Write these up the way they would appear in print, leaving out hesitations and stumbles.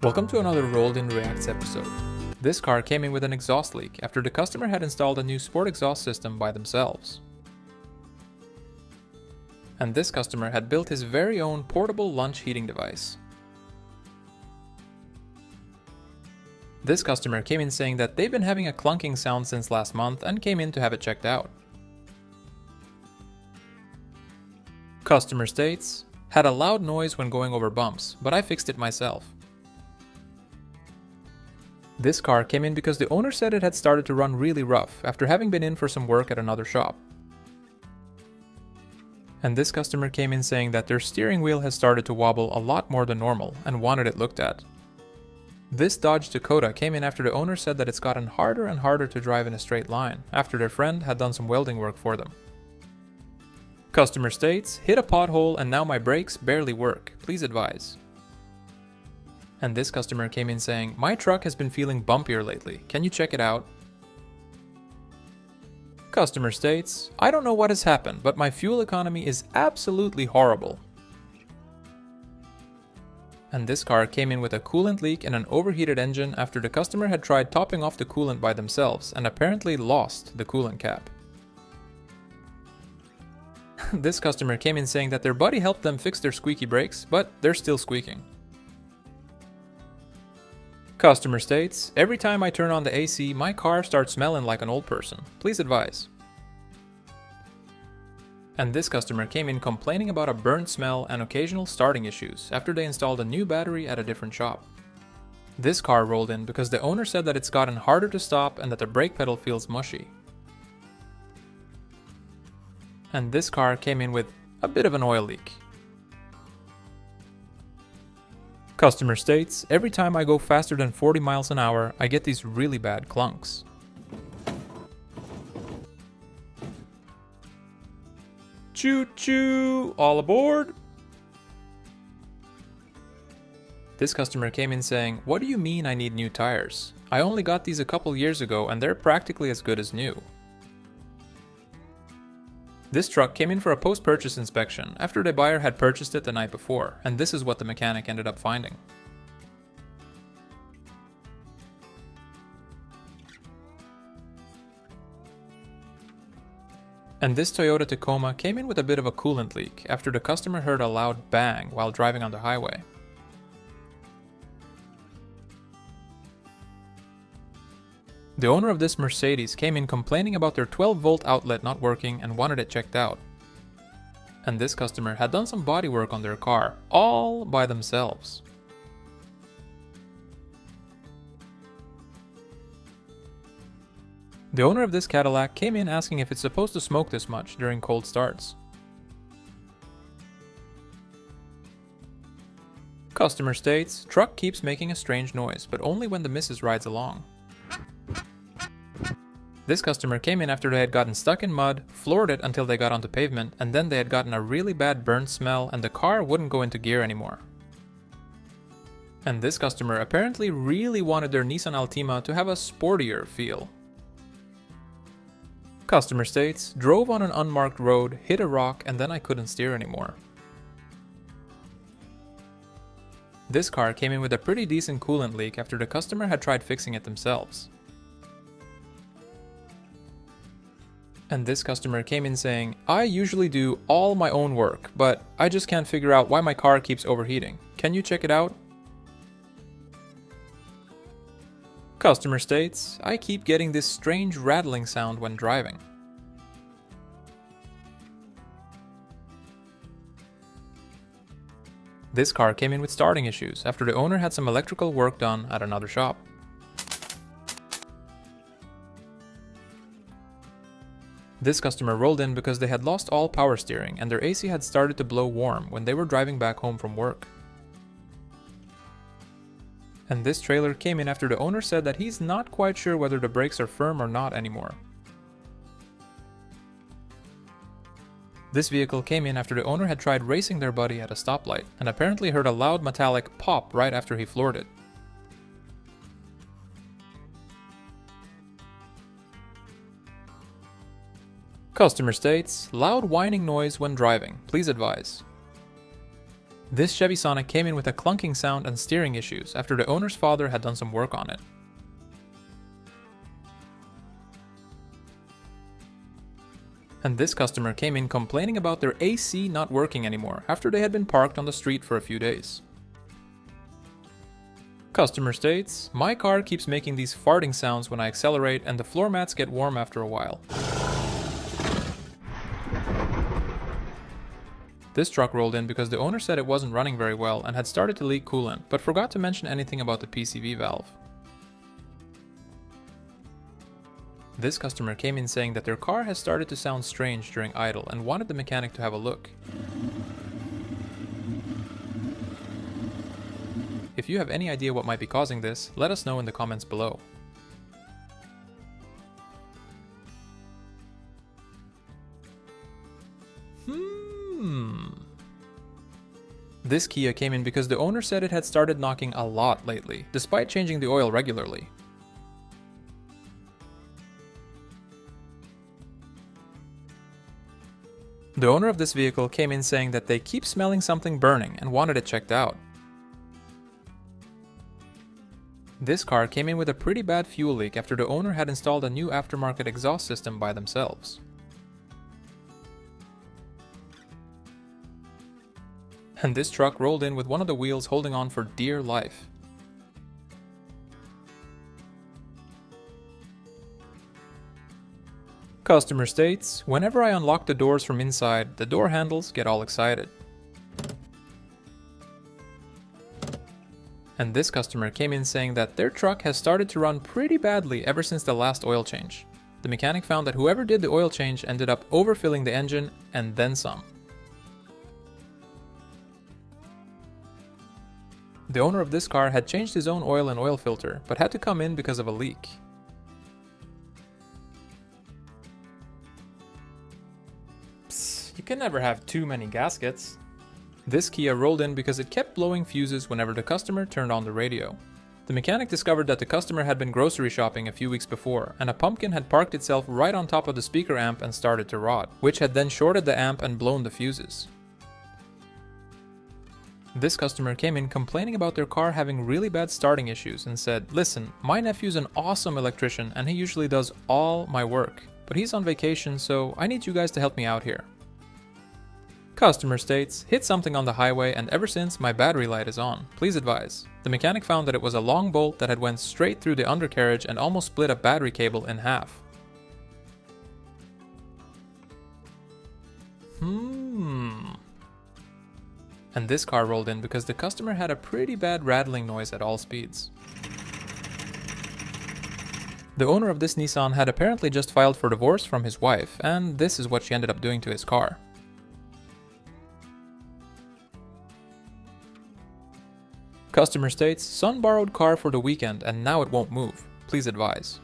Welcome to another Rolled in Reacts episode. This car came in with an exhaust leak after the customer had installed a new sport exhaust system by themselves. And this customer had built his very own portable lunch heating device. This customer came in saying that they've been having a clunking sound since last month and came in to have it checked out. Customer states, had a loud noise when going over bumps, but I fixed it myself. This car came in because the owner said it had started to run really rough after having been in for some work at another shop. And this customer came in saying that their steering wheel has started to wobble a lot more than normal and wanted it looked at. This Dodge Dakota came in after the owner said that it's gotten harder and harder to drive in a straight line after their friend had done some welding work for them. Customer states, hit a pothole and now my brakes barely work, please advise. And this customer came in saying, my truck has been feeling bumpier lately, can you check it out? Customer states, I don't know what has happened, but my fuel economy is absolutely horrible. And this car came in with a coolant leak and an overheated engine after the customer had tried topping off the coolant by themselves and apparently lost the coolant cap. This customer came in saying that their buddy helped them fix their squeaky brakes, but they're still squeaking. Customer states, every time I turn on the AC, my car starts smelling like an old person. Please advise. And this customer came in complaining about a burnt smell and occasional starting issues after they installed a new battery at a different shop. This car rolled in because the owner said that it's gotten harder to stop and that the brake pedal feels mushy. And this car came in with a bit of an oil leak. Customer states, every time I go faster than 40 miles an hour, I get these really bad clunks. Choo choo, all aboard! This customer came in saying, what do you mean I need new tires? I only got these a couple years ago and they're practically as good as new. This truck came in for a post-purchase inspection after the buyer had purchased it the night before, and this is what the mechanic ended up finding. And this Toyota Tacoma came in with a bit of a coolant leak after the customer heard a loud bang while driving on the highway. The owner of this Mercedes came in complaining about their 12-volt outlet not working and wanted it checked out. And this customer had done some body work on their car, all by themselves. The owner of this Cadillac came in asking if it's supposed to smoke this much during cold starts. Customer states, truck keeps making a strange noise, but only when the missus rides along. This customer came in after they had gotten stuck in mud, floored it until they got onto pavement, and then they had gotten a really bad burnt smell and the car wouldn't go into gear anymore. And this customer apparently really wanted their Nissan Altima to have a sportier feel. Customer states, drove on an unmarked road, hit a rock, and then I couldn't steer anymore. This car came in with a pretty decent coolant leak after the customer had tried fixing it themselves. And this customer came in saying, I usually do all my own work, but I just can't figure out why my car keeps overheating. Can you check it out? Customer states, I keep getting this strange rattling sound when driving. This car came in with starting issues after the owner had some electrical work done at another shop. This customer rolled in because they had lost all power steering and their AC had started to blow warm when they were driving back home from work. And this trailer came in after the owner said that he's not quite sure whether the brakes are firm or not anymore. This vehicle came in after the owner had tried racing their buddy at a stoplight and apparently heard a loud metallic pop right after he floored it. Customer states, loud whining noise when driving, please advise. This Chevy Sonic came in with a clunking sound and steering issues after the owner's father had done some work on it. And this customer came in complaining about their AC not working anymore after they had been parked on the street for a few days. Customer states, my car keeps making these farting sounds when I accelerate and the floor mats get warm after a while. This truck rolled in because the owner said it wasn't running very well and had started to leak coolant, but forgot to mention anything about the PCV valve. This customer came in saying that their car has started to sound strange during idle and wanted the mechanic to have a look. If you have any idea what might be causing this, let us know in the comments below. This Kia came in because the owner said it had started knocking a lot lately, despite changing the oil regularly. The owner of this vehicle came in saying that they keep smelling something burning and wanted it checked out. This car came in with a pretty bad fuel leak after the owner had installed a new aftermarket exhaust system by themselves. And this truck rolled in with one of the wheels holding on for dear life. Customer states, whenever I unlock the doors from inside, the door handles get all excited. And this customer came in saying that their truck has started to run pretty badly ever since the last oil change. The mechanic found that whoever did the oil change ended up overfilling the engine and then some. The owner of this car had changed his own oil and oil filter, but had to come in because of a leak. You can never have too many gaskets. This Kia rolled in because it kept blowing fuses whenever the customer turned on the radio. The mechanic discovered that the customer had been grocery shopping a few weeks before, and a pumpkin had parked itself right on top of the speaker amp and started to rot, which had then shorted the amp and blown the fuses. This customer came in complaining about their car having really bad starting issues and said, listen, my nephew's an awesome electrician and he usually does all my work, but he's on vacation, so I need you guys to help me out here. Customer states, hit something on the highway and ever since my battery light is on. Please advise. The mechanic found that it was a long bolt that had went straight through the undercarriage and almost split a battery cable in half. And this car rolled in because the customer had a pretty bad rattling noise at all speeds. The owner of this Nissan had apparently just filed for divorce from his wife, and this is what she ended up doing to his car. Customer states, son borrowed car for the weekend and now it won't move. Please advise.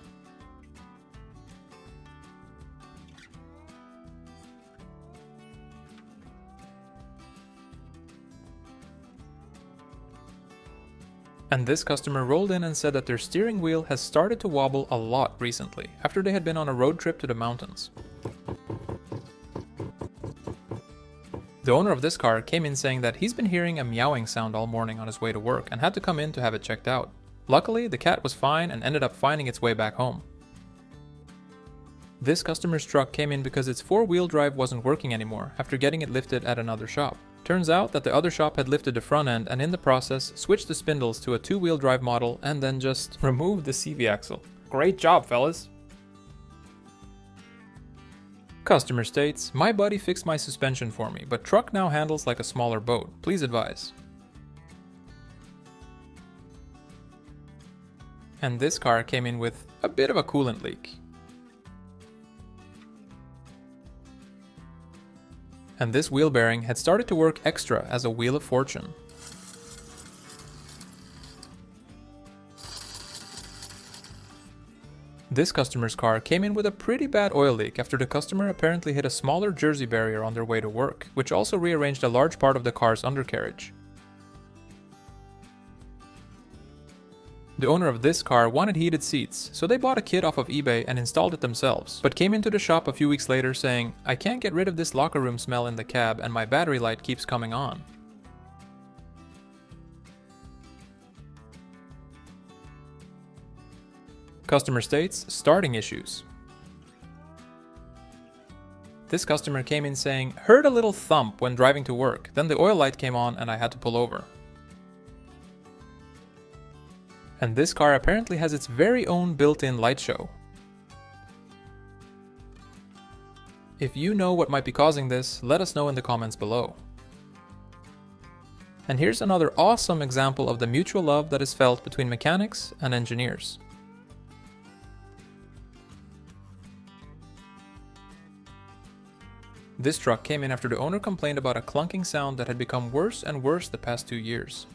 And this customer rolled in and said that their steering wheel has started to wobble a lot recently, after they had been on a road trip to the mountains. The owner of this car came in saying that he's been hearing a meowing sound all morning on his way to work and had to come in to have it checked out. Luckily, the cat was fine and ended up finding its way back home. This customer's truck came in because its four-wheel drive wasn't working anymore after getting it lifted at another shop. Turns out that the other shop had lifted the front end and in the process switched the spindles to a two-wheel drive model and then just removed the CV axle. Great job, fellas! Customer states, my buddy fixed my suspension for me, but truck now handles like a smaller boat. Please advise. And this car came in with a bit of a coolant leak. And this wheel bearing had started to work extra as a wheel of fortune. This customer's car came in with a pretty bad oil leak after the customer apparently hit a smaller jersey barrier on their way to work, which also rearranged a large part of the car's undercarriage. The owner of this car wanted heated seats, so they bought a kit off of eBay and installed it themselves, but came into the shop a few weeks later saying, I can't get rid of this locker room smell in the cab and my battery light keeps coming on. Customer states starting issues. This customer came in saying, "Heard a little thump when driving to work, then the oil light came on and I had to pull over." And this car apparently has its very own built-in light show. If you know what might be causing this, let us know in the comments below. And here's another awesome example of the mutual love that is felt between mechanics and engineers. This truck came in after the owner complained about a clunking sound that had become worse and worse the past 2 years.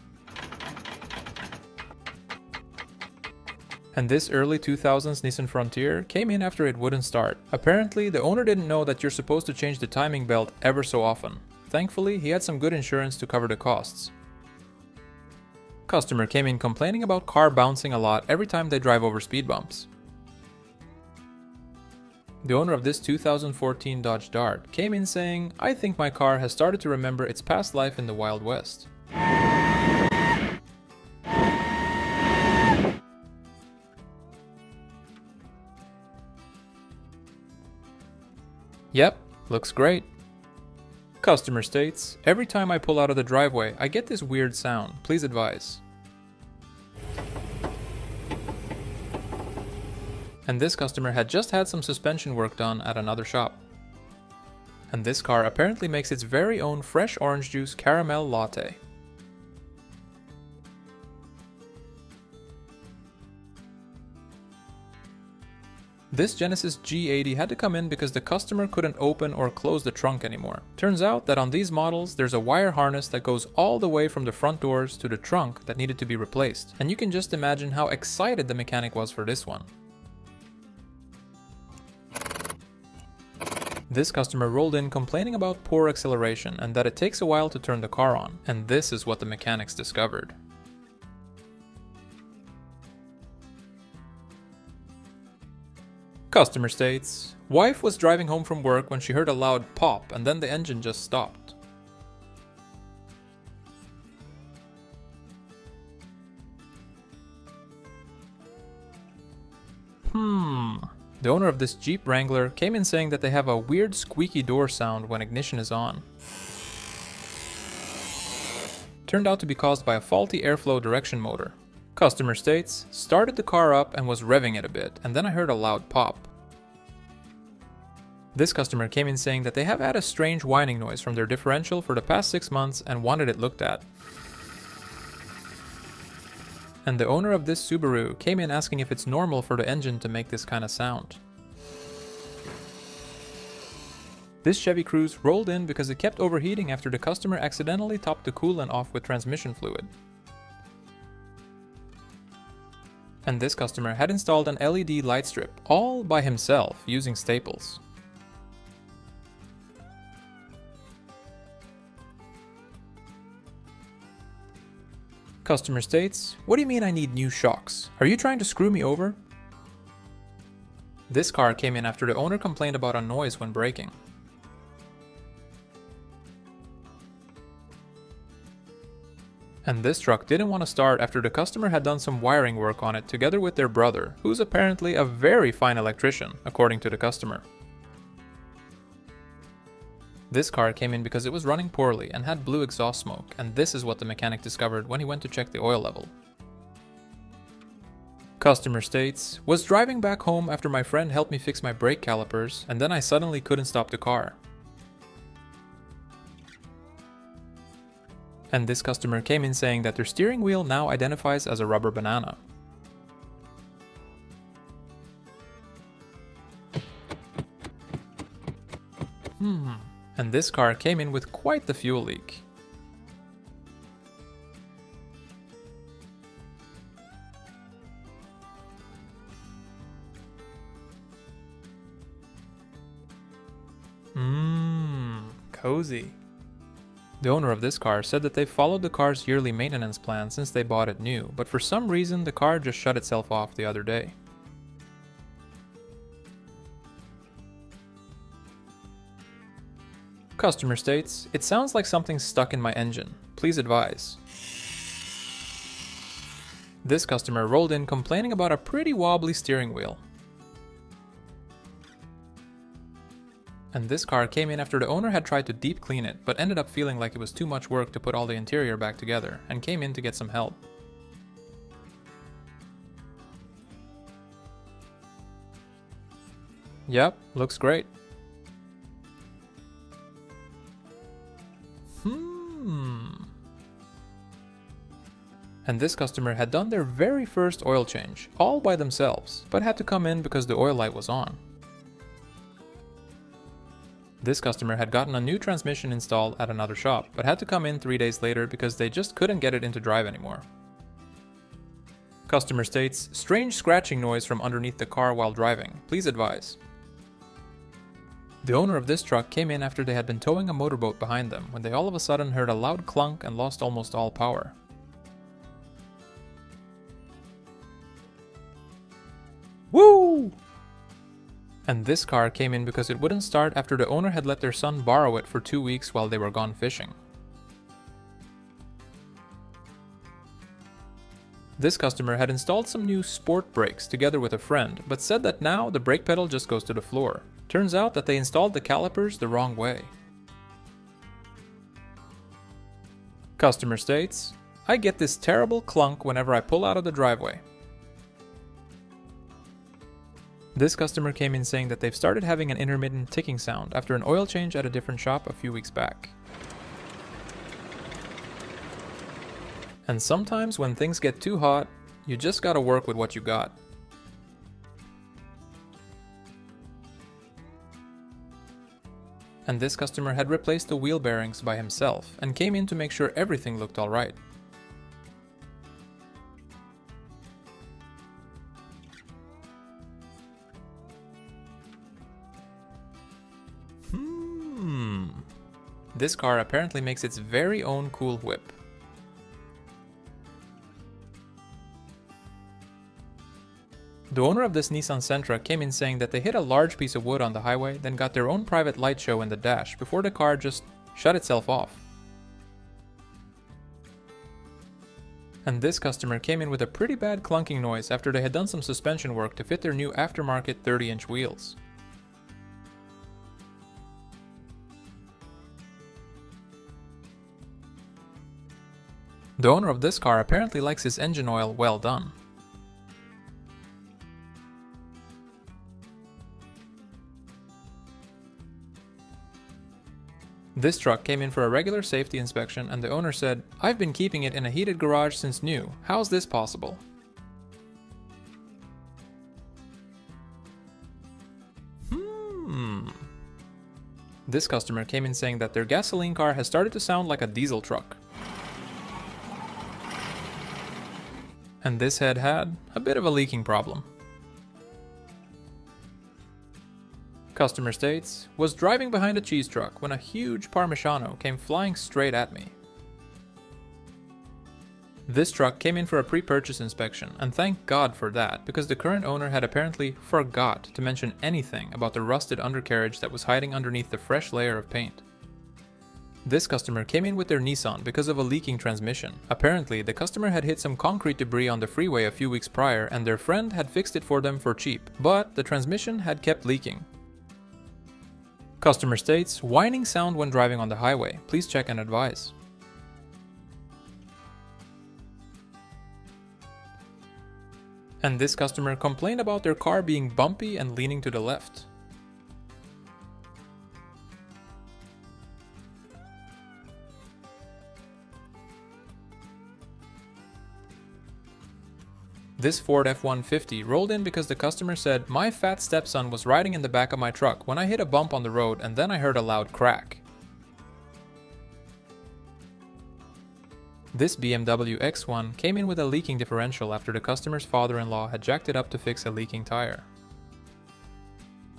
And this early 2000s Nissan Frontier came in after it wouldn't start. Apparently, the owner didn't know that you're supposed to change the timing belt ever so often. Thankfully, he had some good insurance to cover the costs. Customer came in complaining about car bouncing a lot every time they drive over speed bumps. The owner of this 2014 Dodge Dart came in saying, "I think my car has started to remember its past life in the Wild West." Yep, looks great. Customer states, "Every time I pull out of the driveway, I get this weird sound. Please advise." And this customer had just had some suspension work done at another shop. And this car apparently makes its very own fresh orange juice caramel latte. This Genesis G80 had to come in because the customer couldn't open or close the trunk anymore. Turns out that on these models, there's a wire harness that goes all the way from the front doors to the trunk that needed to be replaced. And you can just imagine how excited the mechanic was for this one. This customer rolled in complaining about poor acceleration and that it takes a while to turn the car on. And this is what the mechanics discovered. Customer states, "Wife was driving home from work when she heard a loud pop and then the engine just stopped." The owner of this Jeep Wrangler came in saying that they have a weird squeaky door sound when ignition is on. Turned out to be caused by a faulty airflow direction motor. Customer states, "Started the car up and was revving it a bit, and then I heard a loud pop." This customer came in saying that they have had a strange whining noise from their differential for the past 6 months and wanted it looked at. And the owner of this Subaru came in asking if it's normal for the engine to make this kind of sound. This Chevy Cruze rolled in because it kept overheating after the customer accidentally topped the coolant off with transmission fluid. And this customer had installed an LED light strip all by himself using staples. Customer states, "What do you mean I need new shocks? Are you trying to screw me over?" This car came in after the owner complained about a noise when braking. And this truck didn't want to start after the customer had done some wiring work on it together with their brother, who's apparently a very fine electrician, according to the customer. This car came in because it was running poorly and had blue exhaust smoke, and this is what the mechanic discovered when he went to check the oil level. Customer states, "Was driving back home after my friend helped me fix my brake calipers, and then I suddenly couldn't stop the car." And this customer came in saying that their steering wheel now identifies as a rubber banana. And this car came in with quite the fuel leak. Cozy. The owner of this car said that they followed the car's yearly maintenance plan since they bought it new, but for some reason the car just shut itself off the other day. Customer states, "It sounds like something's stuck in my engine. Please advise." This customer rolled in complaining about a pretty wobbly steering wheel. And this car came in after the owner had tried to deep clean it, but ended up feeling like it was too much work to put all the interior back together, and came in to get some help. Yep, looks great. And this customer had done their very first oil change, all by themselves, but had to come in because the oil light was on. This customer had gotten a new transmission installed at another shop, but had to come in 3 days later because they just couldn't get it into drive anymore. Customer states, strange scratching noise from underneath the car while driving, please advise. The owner of this truck came in after they had been towing a motorboat behind them when they all of a sudden heard a loud clunk and lost almost all power. Woo! And this car came in because it wouldn't start after the owner had let their son borrow it for 2 weeks while they were gone fishing. This customer had installed some new sport brakes together with a friend, but said that now the brake pedal just goes to the floor. Turns out that they installed the calipers the wrong way. Customer states, I get this terrible clunk whenever I pull out of the driveway. This customer came in saying that they've started having an intermittent ticking sound after an oil change at a different shop a few weeks back. And sometimes when things get too hot, you just gotta work with what you got. And this customer had replaced the wheel bearings by himself and came in to make sure everything looked alright. This car apparently makes its very own cool whip. The owner of this Nissan Sentra came in saying that they hit a large piece of wood on the highway, then got their own private light show in the dash before the car just shut itself off. And this customer came in with a pretty bad clunking noise after they had done some suspension work to fit their new aftermarket 30-inch wheels. The owner of this car apparently likes his engine oil well done. This truck came in for a regular safety inspection and the owner said, I've been keeping it in a heated garage since new. How's this possible? This customer came in saying that their gasoline car has started to sound like a diesel truck. And this head had a bit of a leaking problem. Customer states, was driving behind a cheese truck when a huge Parmigiano came flying straight at me. This truck came in for a pre-purchase inspection, and thank God for that, because the current owner had apparently forgot to mention anything about the rusted undercarriage that was hiding underneath the fresh layer of paint. This customer came in with their Nissan because of a leaking transmission. Apparently, the customer had hit some concrete debris on the freeway a few weeks prior and their friend had fixed it for them for cheap, but the transmission had kept leaking. Customer states, whining sound when driving on the highway. Please check and advise. And this customer complained about their car being bumpy and leaning to the left. This Ford F-150 rolled in because the customer said, my fat stepson was riding in the back of my truck when I hit a bump on the road and then I heard a loud crack. This BMW X1 came in with a leaking differential after the customer's father-in-law had jacked it up to fix a leaking tire.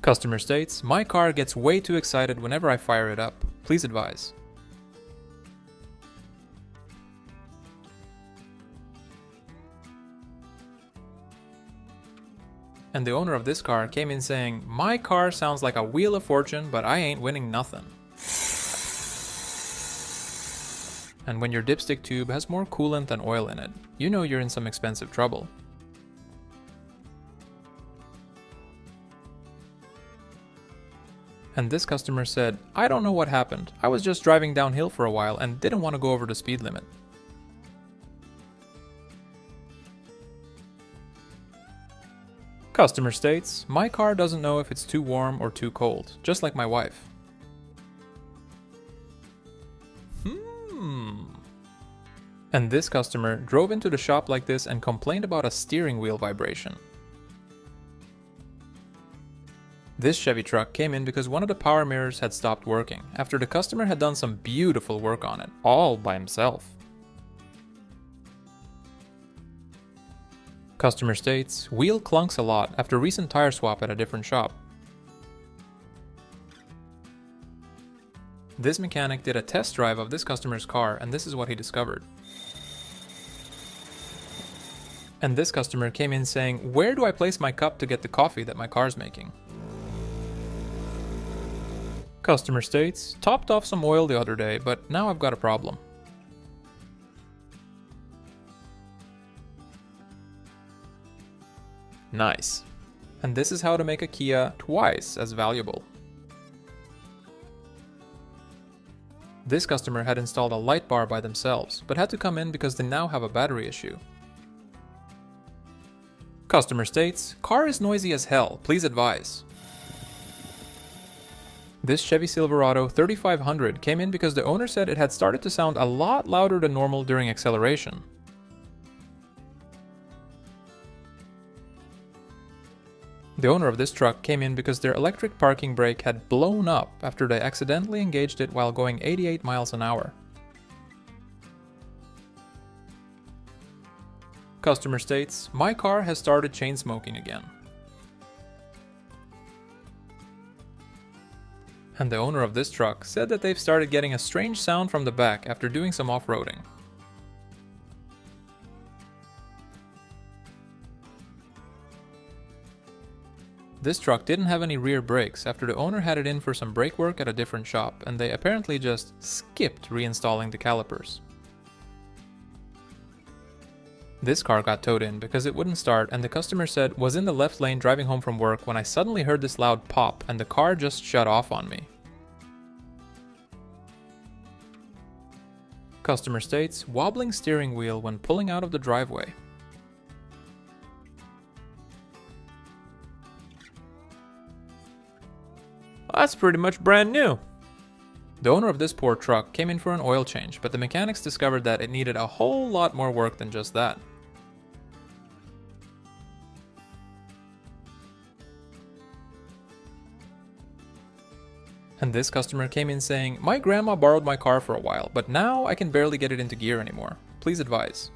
Customer states, my car gets way too excited whenever I fire it up. Please advise. And the owner of this car came in saying, my car sounds like a wheel of fortune, but I ain't winning nothing. and when your dipstick tube has more coolant than oil in it, you know you're in some expensive trouble. And this customer said, "I don't know what happened. I was just driving downhill for a while and didn't want to go over the speed limit." Customer states, "My car doesn't know if it's too warm or too cold, just like my wife." And this customer drove into the shop like this and complained about a steering wheel vibration. This Chevy truck came in because one of the power mirrors had stopped working, after the customer had done some beautiful work on it, all by himself. Customer states, "Wheel clunks a lot after recent tire swap at a different shop." This mechanic did a test drive of this customer's car, and this is what he discovered. And this customer came in saying, "Where do I place my cup to get the coffee that my car's making?" Customer states, "Topped off some oil the other day, but now I've got a problem." Nice. And this is how to make a Kia twice as valuable. This customer had installed a light bar by themselves, but had to come in because they now have a battery issue. Customer states, "Car is noisy as hell, please advise." This Chevy Silverado 3500 came in because the owner said it had started to sound a lot louder than normal during acceleration. The owner of this truck came in because their electric parking brake had blown up after they accidentally engaged it while going 88 miles an hour. Customer states, "My car has started chain smoking again." And the owner of this truck said that they've started getting a strange sound from the back after doing some off-roading. This truck didn't have any rear brakes after the owner had it in for some brake work at a different shop, and they apparently just skipped reinstalling the calipers. This car got towed in because it wouldn't start, and the customer said, "Was in the left lane driving home from work when I suddenly heard this loud pop and the car just shut off on me." Customer states, "Wobbling steering wheel when pulling out of the driveway." That's pretty much brand new. The owner of this poor truck came in for an oil change, but the mechanics discovered that it needed a whole lot more work than just that. And this customer came in saying, "My grandma borrowed my car for a while, but now I can barely get it into gear anymore. Please advise."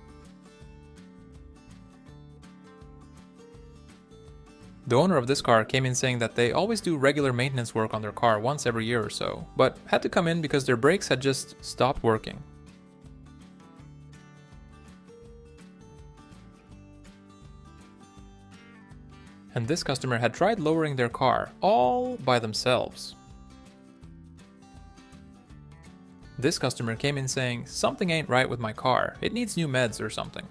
The owner of this car came in saying that they always do regular maintenance work on their car once every year or so, but had to come in because their brakes had just stopped working. And this customer had tried lowering their car all by themselves. This customer came in saying, "Something ain't right with my car, it needs new meds or something."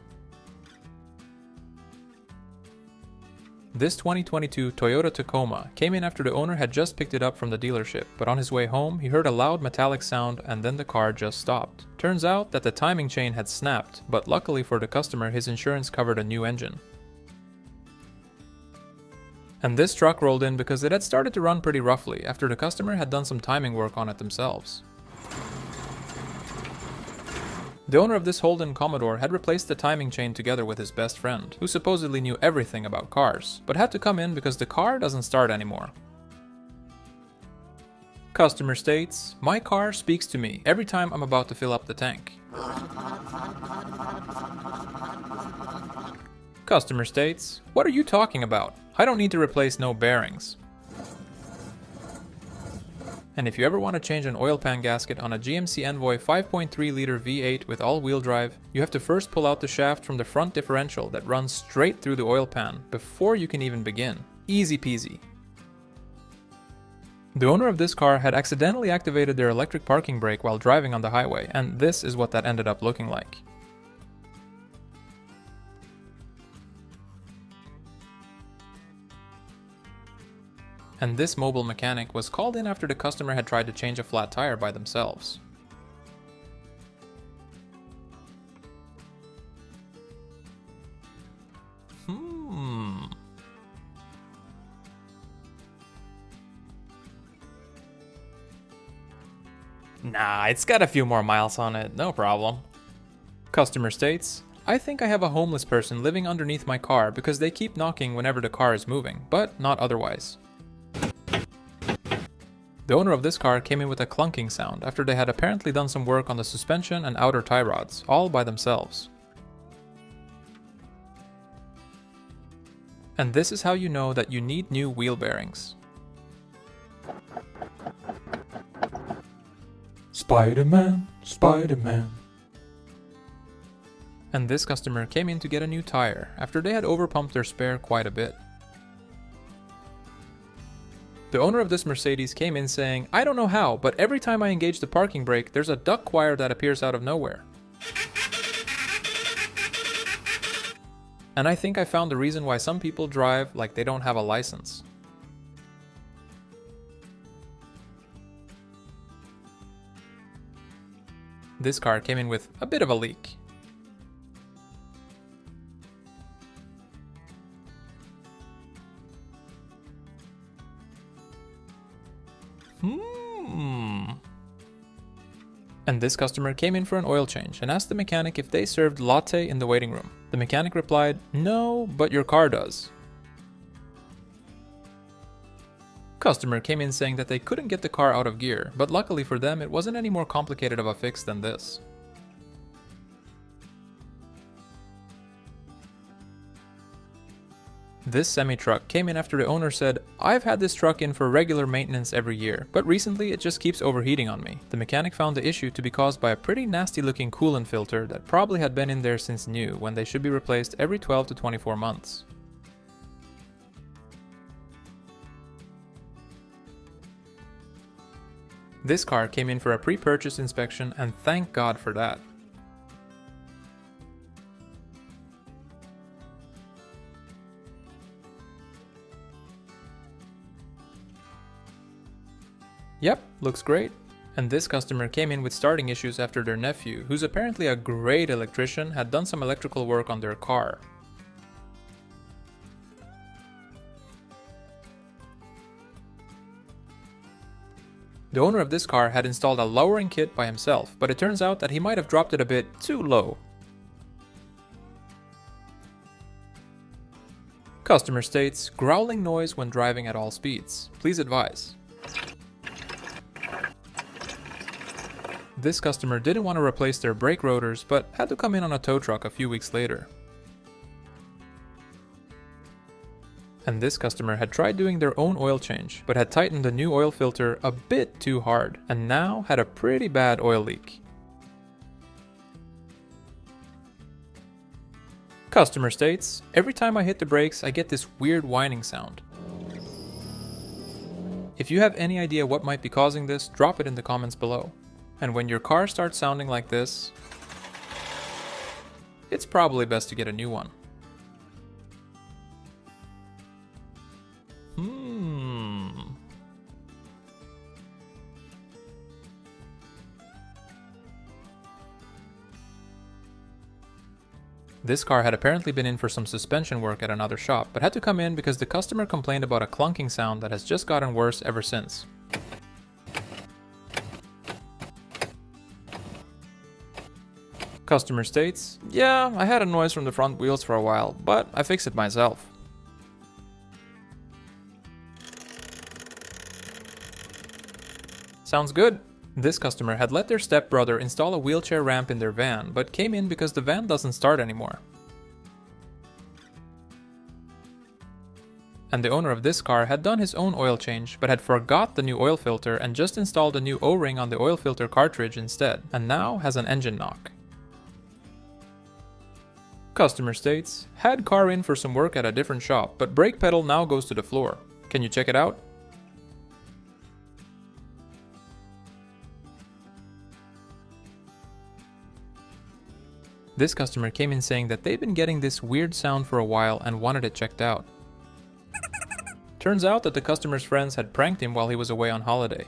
This 2022 Toyota Tacoma came in after the owner had just picked it up from the dealership, but on his way home he heard a loud metallic sound and then the car just stopped. Turns out that the timing chain had snapped, but luckily for the customer his insurance covered a new engine. And this truck rolled in because it had started to run pretty roughly after the customer had done some timing work on it themselves. The owner of this Holden Commodore had replaced the timing chain together with his best friend, who supposedly knew everything about cars, but had to come in because the car doesn't start anymore. Customer states, "My car speaks to me every time I'm about to fill up the tank." Customer states, "What are you talking about? I don't need to replace no bearings." And if you ever want to change an oil pan gasket on a GMC Envoy 5.3 liter V8 with all-wheel drive, you have to first pull out the shaft from the front differential that runs straight through the oil pan before you can even begin. Easy peasy. The owner of this car had accidentally activated their electric parking brake while driving on the highway, and this is what that ended up looking like. And this mobile mechanic was called in after the customer had tried to change a flat tire by themselves. Nah, it's got a few more miles on it, no problem. Customer states, I think I have a homeless person living underneath my car because they keep knocking whenever the car is moving, but not otherwise. The owner of this car came in with a clunking sound after they had apparently done some work on the suspension and outer tie rods, all by themselves. And this is how you know that you need new wheel bearings. Spider-Man, Spider-Man. And this customer came in to get a new tire after they had overpumped their spare quite a bit. The owner of this Mercedes came in saying, I don't know how, but every time I engage the parking brake, there's a duck choir that appears out of nowhere. And I think I found the reason why some people drive like they don't have a license. This car came in with a bit of a leak. And this customer came in for an oil change and asked the mechanic if they served latte in the waiting room. The mechanic replied, no, but your car does. Customer came in saying that they couldn't get the car out of gear, but luckily for them it wasn't any more complicated of a fix than this. This semi-truck came in after the owner said, I've had this truck in for regular maintenance every year, but recently it just keeps overheating on me. The mechanic found the issue to be caused by a pretty nasty looking coolant filter that probably had been in there since new, when they should be replaced every 12 to 24 months. This car came in for a pre-purchase inspection, and thank God for that. Yep, looks great. And this customer came in with starting issues after their nephew, who's apparently a great electrician, had done some electrical work on their car. The owner of this car had installed a lowering kit by himself, but it turns out that he might have dropped it a bit too low. Customer states, growling noise when driving at all speeds. Please advise. This customer didn't want to replace their brake rotors, but had to come in on a tow truck a few weeks later. And this customer had tried doing their own oil change, but had tightened the new oil filter a bit too hard, and now had a pretty bad oil leak. Customer states, every time I hit the brakes, I get this weird whining sound. If you have any idea what might be causing this, drop it in the comments below. And when your car starts sounding like this, it's probably best to get a new one. This car had apparently been in for some suspension work at another shop, but had to come in because the customer complained about a clunking sound that has just gotten worse ever since. Customer states, yeah, I had a noise from the front wheels for a while, but I fixed it myself. Sounds good. This customer had let their stepbrother install a wheelchair ramp in their van, but came in because the van doesn't start anymore. And the owner of this car had done his own oil change, but had forgot the new oil filter and just installed a new O-ring on the oil filter cartridge instead, and now has an engine knock. Customer states, had car in for some work at a different shop, but brake pedal now goes to the floor. Can you check it out? This customer came in saying that they'd been getting this weird sound for a while and wanted it checked out. Turns out that the customer's friends had pranked him while he was away on holiday.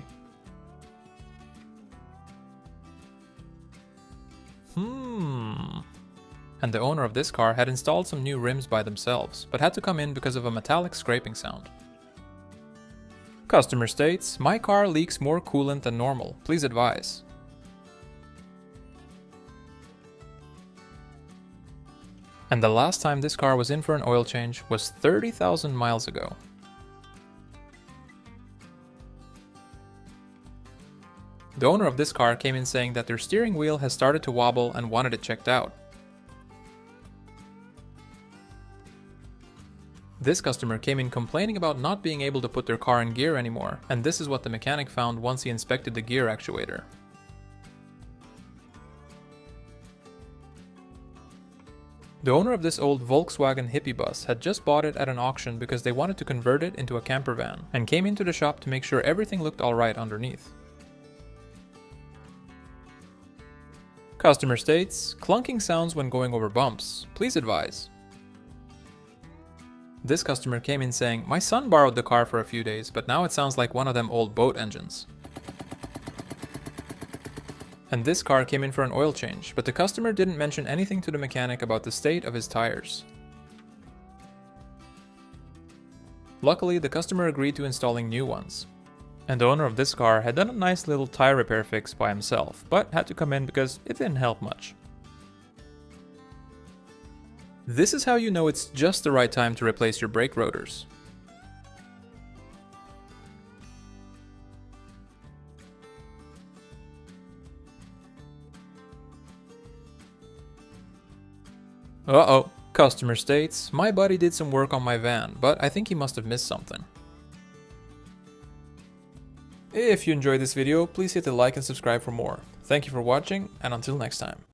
And the owner of this car had installed some new rims by themselves, but had to come in because of a metallic scraping sound. Customer states, "My car leaks more coolant than normal. Please advise." And the last time this car was in for an oil change was 30,000 miles ago. The owner of this car came in saying that their steering wheel has started to wobble and wanted it checked out. This customer came in complaining about not being able to put their car in gear anymore, and this is what the mechanic found once he inspected the gear actuator. The owner of this old Volkswagen hippie bus had just bought it at an auction because they wanted to convert it into a camper van, and came into the shop to make sure everything looked alright underneath. Customer states, "Clunking sounds when going over bumps. Please advise." This customer came in saying, "My son borrowed the car for a few days, but now it sounds like one of them old boat engines." And this car came in for an oil change, but the customer didn't mention anything to the mechanic about the state of his tires. Luckily, the customer agreed to installing new ones. And the owner of this car had done a nice little tire repair fix by himself, but had to come in because it didn't help much. This is how you know it's just the right time to replace your brake rotors. Uh-oh, customer states, "My buddy did some work on my van, but I think he must have missed something." If you enjoyed this video, please hit the like and subscribe for more. Thank you for watching, and until next time.